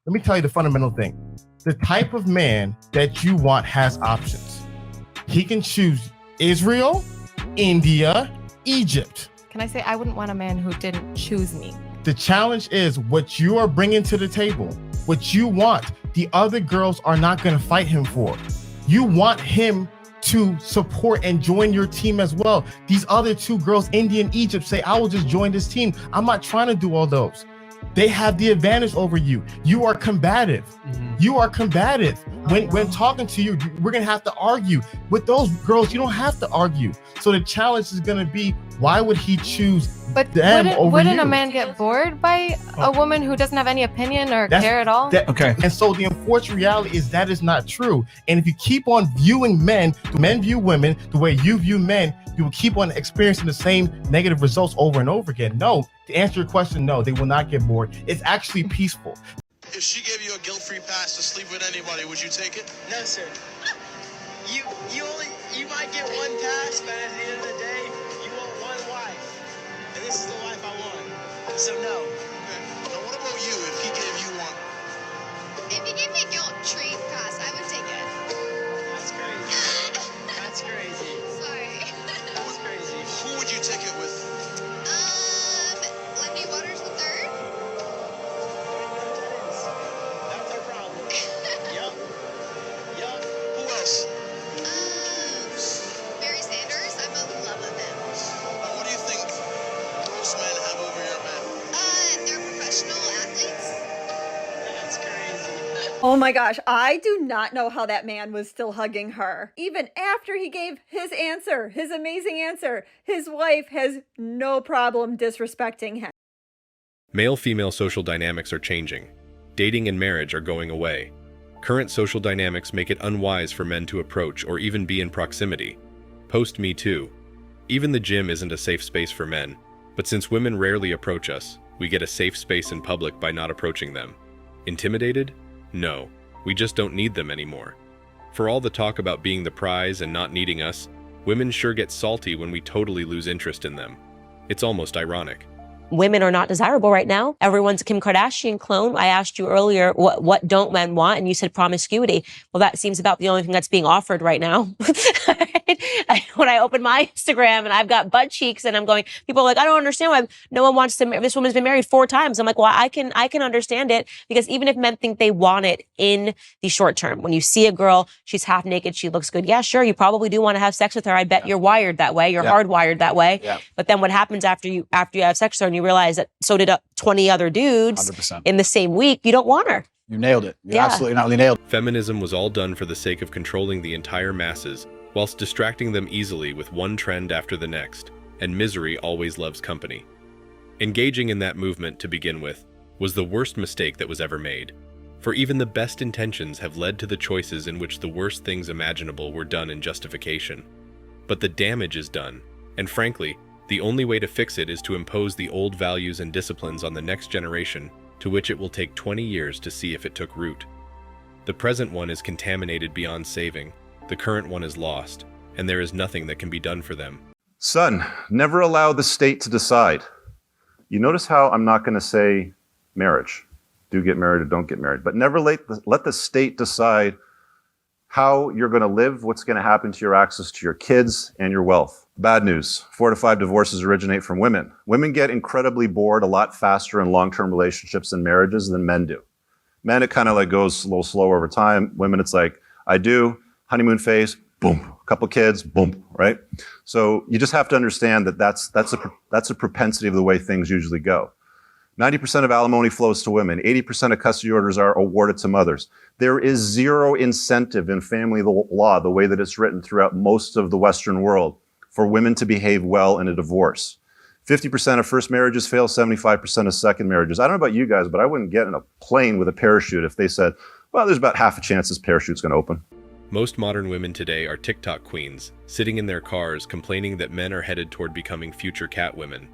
Let me tell you the fundamental thing. The type of man that you want has options. He can choose Israel, India, Egypt. Can I say I wouldn't want a man who didn't choose me? The challenge is what you are bringing to the table, what you want. The other girls are not going to fight him for. You want him to support and join your team as well. These other two girls, India and Egypt, say, I will just join this team. I'm not trying to do all those. They have the advantage over you. You are combative. You are combative. When talking to you, we're going to have to argue. With those girls, you don't have to argue. So the challenge is going to be, why would he choose them over you? Wouldn't a man get bored by a woman who doesn't have any opinion or care at all? Okay. And so the unfortunate reality is that is not true. And if you keep on viewing men view women the way you view men, you will keep on experiencing the same negative results over and over again. No, to answer your question, no, they will not get bored. It's actually peaceful. If she gave you a guilt-free pass to sleep with anybody, would you take it? No, sir. You might get one pass, but at the end of the day, you want one wife. And this is the life I want. So no. Okay. Now what about you if he gave you one? If he gave me a guilt-free pass, I would take it. That's crazy. That's crazy. Sorry. That's crazy. Who would you take it with? Lindy Waters the third. That's our problem. Yup. Who else? Barry Sanders. I'm in love with him. Now what do you think most men have over your men? They're professional athletes. That's crazy. Oh my gosh, I do not know how that man was still hugging her. Even after he gave his answer, his amazing answer, his wife has no problem disrespecting him. Male-female social dynamics are changing. Dating and marriage are going away. Current social dynamics make it unwise for men to approach or even be in proximity. Post-Me Too. Even the gym isn't a safe space for men, but since women rarely approach us, we get a safe space in public by not approaching them. Intimidated? No, we just don't need them anymore. For all the talk about being the prize and not needing us, women sure get salty when we totally lose interest in them. It's almost ironic. Women are not desirable right now. Everyone's a Kim Kardashian clone. I asked you earlier, what don't men want? And you said promiscuity. Well, that seems about the only thing that's being offered right now. When I open my Instagram and I've got butt cheeks and I'm going, people are like, I don't understand why no one wants to marry. This woman's been married 4 times. I'm like, well, I can understand it, because even if men think they want it in the short term, when you see a girl, she's half naked, she looks good. Yeah, sure. You probably do want to have sex with her. I bet you're wired that way. You're hardwired that way. Yeah. But then what happens after you have sex with her and you realize that so did 20 other dudes 100%. in the same week, you don't want her. You nailed it. You absolutely not only nailed it. Feminism was all done for the sake of controlling the entire masses, whilst distracting them easily with one trend after the next, and misery always loves company. Engaging in that movement, to begin with, was the worst mistake that was ever made, for even the best intentions have led to the choices in which the worst things imaginable were done in justification. But the damage is done, and frankly, the only way to fix it is to impose the old values and disciplines on the next generation, to which it will take 20 years to see if it took root. The present one is contaminated beyond saving, the current one is lost, and there is nothing that can be done for them. Son, never allow the state to decide. You notice how I'm not going to say marriage. Do get married or don't get married. But never let the state decide how you're going to live, what's going to happen to your access to your kids and your wealth. Bad news. 4 to 5 divorces originate from women. Women get incredibly bored a lot faster in long-term relationships and marriages than men do. Men, it kind of like goes a little slower over time. Women, it's like, I do, honeymoon phase, boom, a couple kids, boom, right? So you just have to understand that that's a propensity of the way things usually go. 90% of alimony flows to women. 80% of custody orders are awarded to mothers. There is zero incentive in family law, the way that it's written throughout most of the Western world, for women to behave well in a divorce. 50% of first marriages fail, 75% of second marriages. I don't know about you guys, but I wouldn't get in a plane with a parachute if they said, well, there's about half a chance this parachute's going to open. Most modern women today are TikTok queens, sitting in their cars complaining that men are headed toward becoming future cat women.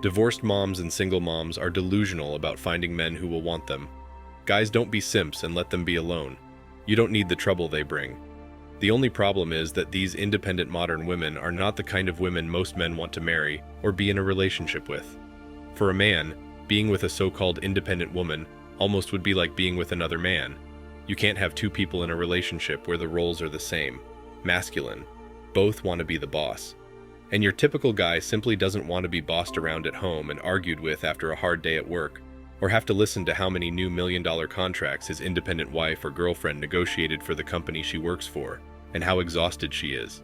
Divorced moms and single moms are delusional about finding men who will want them. Guys, don't be simps and let them be alone. You don't need the trouble they bring. The only problem is that these independent modern women are not the kind of women most men want to marry or be in a relationship with. For a man, being with a so-called independent woman almost would be like being with another man. You can't have two people in a relationship where the roles are the same, masculine. Both want to be the boss. And your typical guy simply doesn't want to be bossed around at home and argued with after a hard day at work, or have to listen to how many new million-dollar contracts his independent wife or girlfriend negotiated for the company she works for, and how exhausted she is.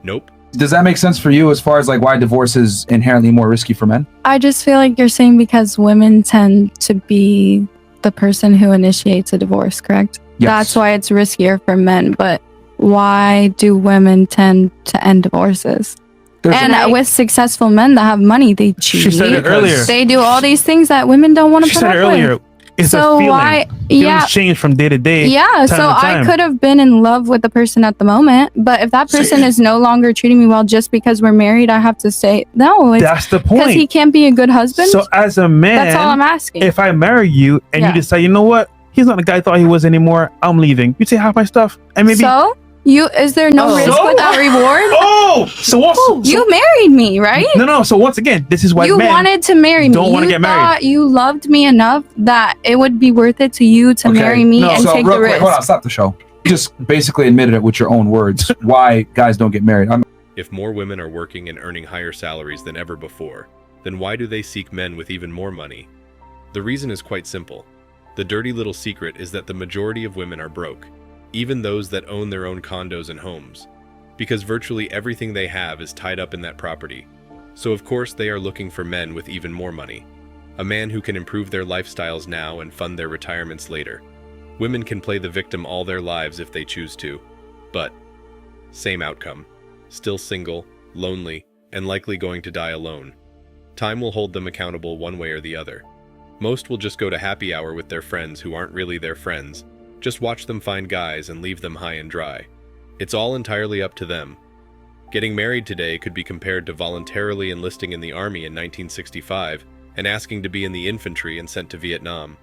Nope. Does that make sense for you as far as like why divorce is inherently more risky for men? I just feel like you're saying because women tend to be the person who initiates a divorce, correct? Yes. That's why it's riskier for men, but why do women tend to end divorces? With successful men that have money, they cheat. She said it earlier. They do all these things that women don't want to put up with. She said it earlier. It's so a feeling. Why? Feelings change from day to day. Yeah. So I could have been in love with the person at the moment, but if that person is no longer treating me well just because we're married, I have to say no. That's the point. Because he can't be a good husband. So as a man, that's all I'm asking. If I marry you and you decide, you know what, he's not the guy I thought he was anymore, I'm leaving. You take half my stuff, and maybe. So is there no risk without reward? So what? You married me, right? No. So once again, this is why you wanted to marry me. Don't want to get married. You loved me enough that it would be worth it to you to marry me and take the risk. Hold on, stop the show. You just basically admitted it with your own words. Why guys don't get married? If more women are working and earning higher salaries than ever before, then why do they seek men with even more money? The reason is quite simple. The dirty little secret is that the majority of women are broke, even those that own their own condos and homes, because virtually everything they have is tied up in that property. So of course they are looking for men with even more money. A man who can improve their lifestyles now and fund their retirements later. Women can play the victim all their lives if they choose to, but same outcome. Still single, lonely, and likely going to die alone. Time will hold them accountable one way or the other. Most will just go to happy hour with their friends who aren't really their friends. Just watch them find guys and leave them high and dry. It's all entirely up to them. Getting married today could be compared to voluntarily enlisting in the army in 1965 and asking to be in the infantry and sent to Vietnam.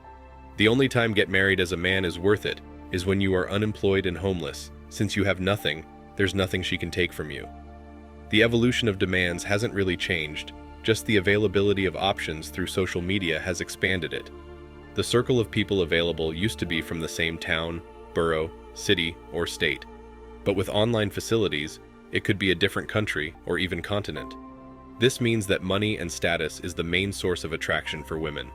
The only time get married as a man is worth it is when you are unemployed and homeless. Since you have nothing, there's nothing she can take from you. The evolution of demands hasn't really changed, just the availability of options through social media has expanded it. The circle of people available used to be from the same town, borough, city, or state. But with online facilities, it could be a different country or even continent. This means that money and status is the main source of attraction for women.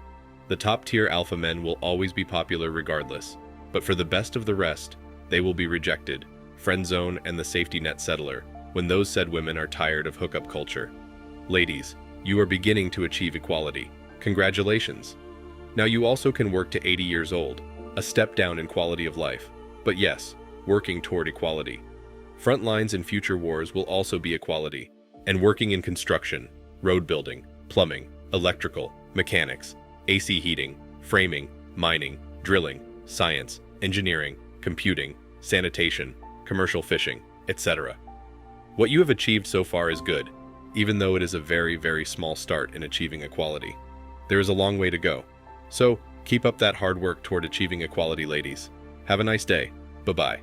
The top-tier alpha men will always be popular regardless, but for the best of the rest, they will be rejected, friend zone and the safety net settler, when those said women are tired of hookup culture. Ladies, you are beginning to achieve equality. Congratulations! Now you also can work to 80 years old, a step down in quality of life. But yes, working toward equality. Front lines in future wars will also be equality, and working in construction, road building, plumbing, electrical, mechanics, AC heating, framing, mining, drilling, science, engineering, computing, sanitation, commercial fishing, etc. What you have achieved so far is good, even though it is a very, very small start in achieving equality. There is a long way to go. So, keep up that hard work toward achieving equality, ladies. Have a nice day. Bye-bye.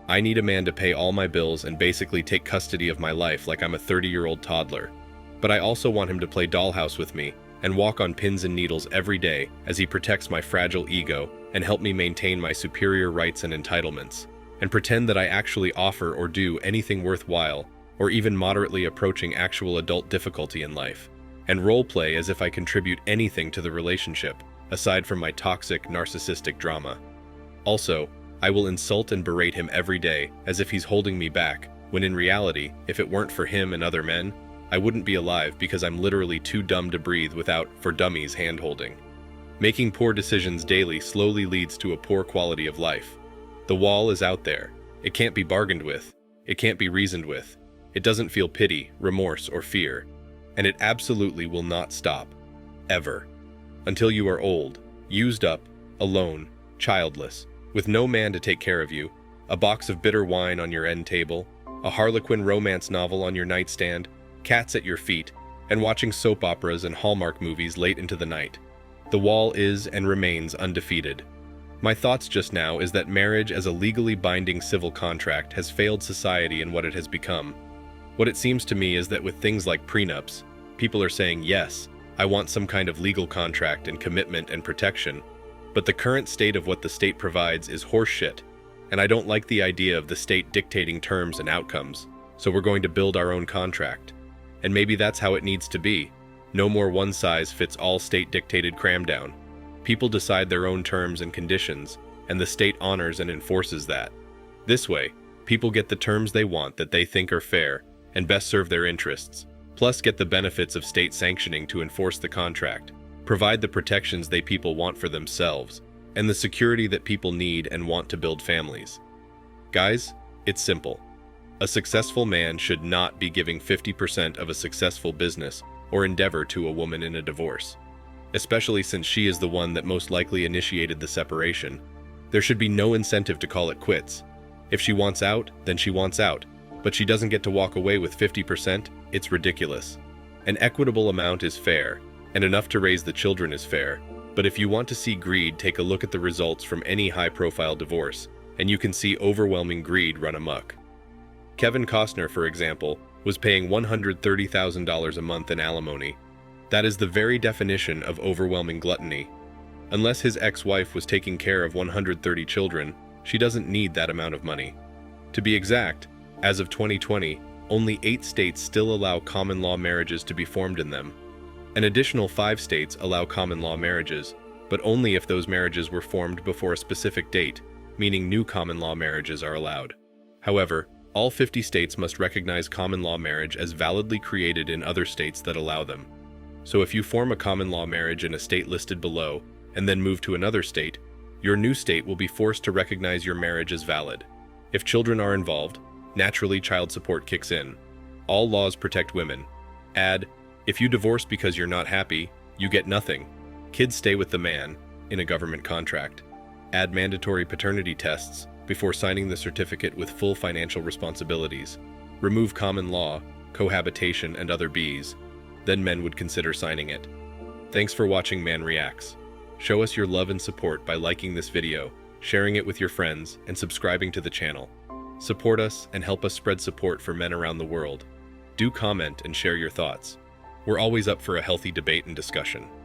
I need a man to pay all my bills and basically take custody of my life like I'm a 30-year-old toddler. But I also want him to play dollhouse with me and walk on pins and needles every day as he protects my fragile ego and help me maintain my superior rights and entitlements, and pretend that I actually offer or do anything worthwhile or even moderately approaching actual adult difficulty in life, and roleplay as if I contribute anything to the relationship, aside from my toxic, narcissistic drama. Also, I will insult and berate him every day as if he's holding me back, when in reality, if it weren't for him and other men, I wouldn't be alive because I'm literally too dumb to breathe without, for dummies, hand-holding. Making poor decisions daily slowly leads to a poor quality of life. The wall is out there. It can't be bargained with. It can't be reasoned with. It doesn't feel pity, remorse, or fear. And it absolutely will not stop. Ever. Until you are old, used up, alone, childless, with no man to take care of you, a box of bitter wine on your end table, a Harlequin romance novel on your nightstand, cats at your feet, and watching soap operas and Hallmark movies late into the night. The wall is and remains undefeated. My thoughts just now is that marriage as a legally binding civil contract has failed society in what it has become. What it seems to me is that with things like prenups, people are saying, yes, I want some kind of legal contract and commitment and protection. But the current state of what the state provides is horseshit, and I don't like the idea of the state dictating terms and outcomes, so we're going to build our own contract. And maybe that's how it needs to be. No more one-size-fits-all state-dictated cram-down. People decide their own terms and conditions, and the state honors and enforces that. This way, people get the terms they want that they think are fair and best serve their interests, plus get the benefits of state sanctioning to enforce the contract, provide the protections they people want for themselves, and the security that people need and want to build families. Guys, it's simple. A successful man should not be giving 50% of a successful business or endeavor to a woman in a divorce, especially since she is the one that most likely initiated the separation. There should be no incentive to call it quits. If she wants out, then she wants out, but she doesn't get to walk away with 50%, it's ridiculous. An equitable amount is fair, and enough to raise the children is fair, but if you want to see greed, take a look at the results from any high-profile divorce, and you can see overwhelming greed run amok. Kevin Costner, for example, was paying $130,000 a month in alimony. That is the very definition of overwhelming gluttony. Unless his ex-wife was taking care of 130 children, she doesn't need that amount of money. To be exact, as of 2020, only 8 states still allow common law marriages to be formed in them. An additional 5 states allow common law marriages, but only if those marriages were formed before a specific date, meaning new common law marriages are allowed. However, all 50 states must recognize common law marriage as validly created in other states that allow them. So if you form a common law marriage in a state listed below, and then move to another state, your new state will be forced to recognize your marriage as valid. If children are involved, naturally child support kicks in. All laws protect women. Add, if you divorce because you're not happy, you get nothing. Kids stay with the man, in a government contract. Add mandatory paternity tests before signing the certificate with full financial responsibilities. Remove common law, cohabitation, and other Bs. Then men would consider signing it. Thanks for watching Man Reacts. Show us your love and support by liking this video, sharing it with your friends, and subscribing to the channel. Support us and help us spread support for men around the world. Do comment and share your thoughts. We're always up for a healthy debate and discussion.